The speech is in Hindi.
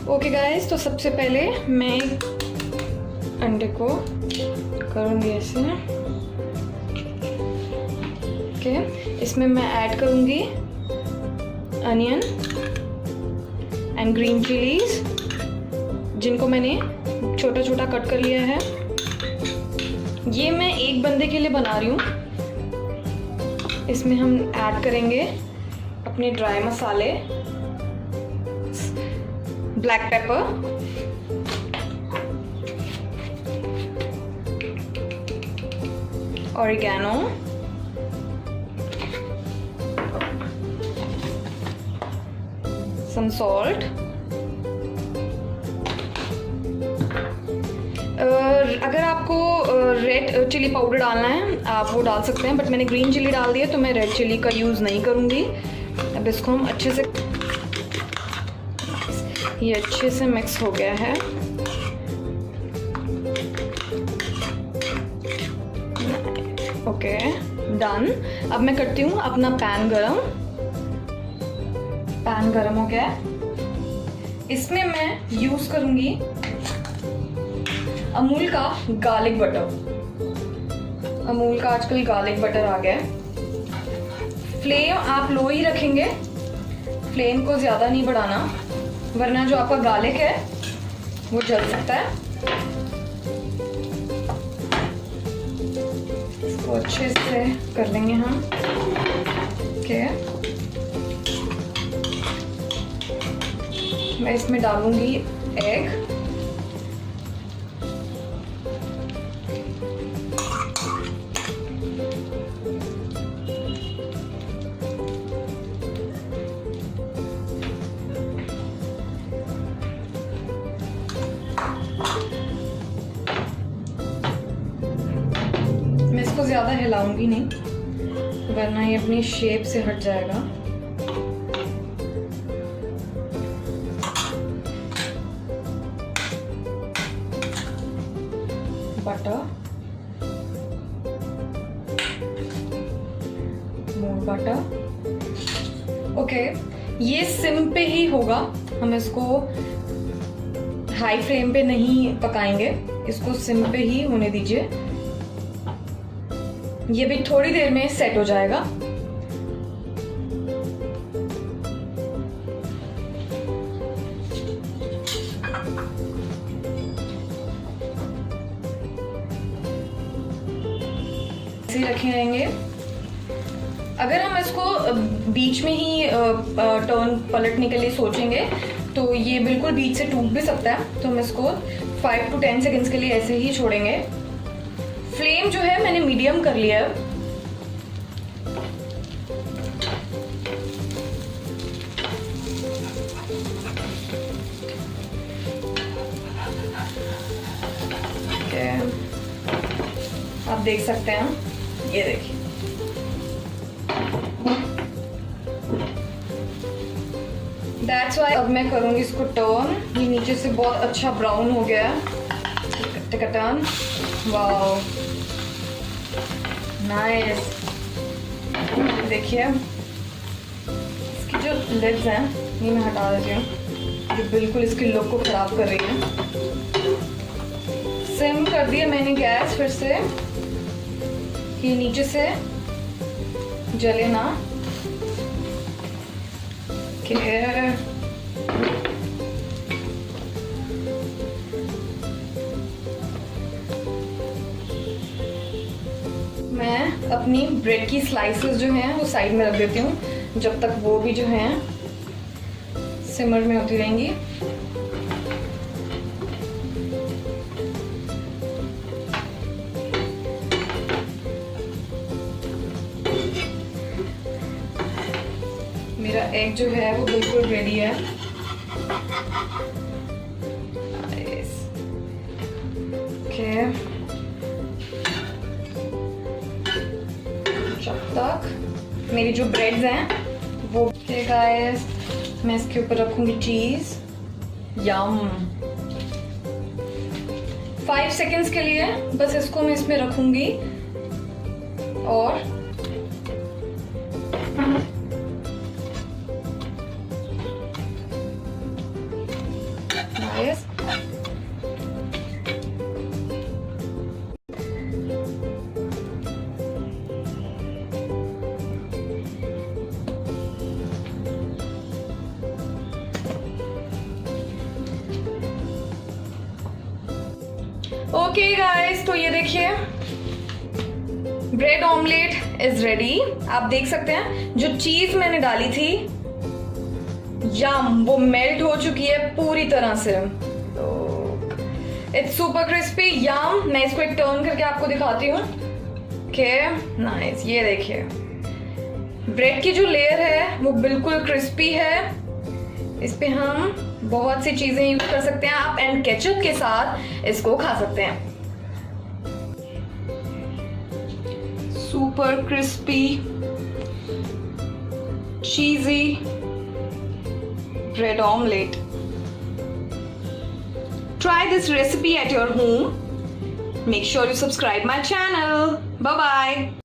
ओके गाइस, तो सबसे पहले मैं एक अंडे को करूँगी ऐसे। ओके, इसमें मैं ऐड करूँगी अनियन एंड ग्रीन चिलीज, जिनको मैंने छोटा छोटा कट कर लिया है। ये मैं एक बंदे के लिए बना रही हूँ। इसमें हम ऐड करेंगे अपने ड्राई मसाले, black pepper, oregano, some salt. अगर आपको रेड चिली पाउडर डालना है आप वो डाल सकते हैं, बट मैंने ग्रीन चिली डाल दिया तो मैं रेड चिली का यूज़ नहीं करूँगी। अब इसको हम अच्छे से, ये अच्छे से मिक्स हो गया है। Okay, done. अब मैं करती हूँ अपना पैन गरम। पैन गरम हो गया है। इसमें मैं यूज़ करूँगी अमूल का गार्लिक बटर। अमूल का आजकल गार्लिक बटर आ गया है। फ्लेम आप लो ही रखेंगे, फ्लेम को ज़्यादा नहीं बढ़ाना, वरना जो आपका गार्लिक है वो जल सकता है। इसको अच्छे से कर लेंगे हम। ओके, मैं इसमें डालूंगी एग। मैं इसको ज़्यादा हिलाऊंगी नहीं, वरना ये अपनी शेप से हट जाएगा। बटर, मोर बटर। ओके, ये सिम पे ही होगा, हम इसको हाई फ्लेम पे नहीं पकाएंगे, इसको सिम पे ही होने दीजिए। ये भी थोड़ी देर में सेट हो जाएगा। ऐसे ही रखे रहेंगे। अगर हम इसको बीच में ही टर्न पलटने के लिए सोचेंगे तो ये बिल्कुल बीच से टूट भी सकता है, तो हम इसको 5 to 10 सेकेंड्स के लिए ऐसे ही छोड़ेंगे। फ्लेम जो है मैंने मीडियम कर लिया है। आप देख सकते हैं, ये देखिए दैट्स वाई। अब मैं करूंगी इसको टर्न। ये नीचे से बहुत अच्छा ब्राउन हो गया है। Turn, wow, nice. देखिए इसकी जो लिड्स हैं ये मैं हटा देती हूँ, ये बिल्कुल इसकी लुक को खराब कर रही है। सिम कर दिया मैंने गैस फिर से, कि नीचे से जले ना। मैं अपनी ब्रेड की स्लाइसेस जो हैं वो साइड में रख देती हूँ, जब तक वो भी जो हैं सिमर में होती रहेंगी। मेरा एग जो है वो बिल्कुल रेडी है। ओके, जब तक मेरी जो ब्रेड्स हैं वो, गाइस मैं इसके ऊपर रखूंगी चीज। यम। 5 सेकेंड्स के लिए बस इसको मैं इसमें रखूंगी और ओके गाइस, तो ये देखिए ब्रेड ऑमलेट इज रेडी। आप देख सकते हैं जो चीज मैंने डाली थी यम, वो मेल्ट हो चुकी है पूरी तरह से। इट्स सुपर क्रिस्पी यम। मैं इसको एक टर्न करके आपको दिखाती हूँ। ओके नाइस, ये देखिए ब्रेड की जो लेयर है वो बिल्कुल क्रिस्पी है। इस पे हम बहुत सी चीजें यूज कर सकते हैं आप, एंड केचप के साथ इसको खा सकते हैं। Super crispy cheesy bread omelette. Try this recipe at your home. Make sure you subscribe my channel. Bye bye.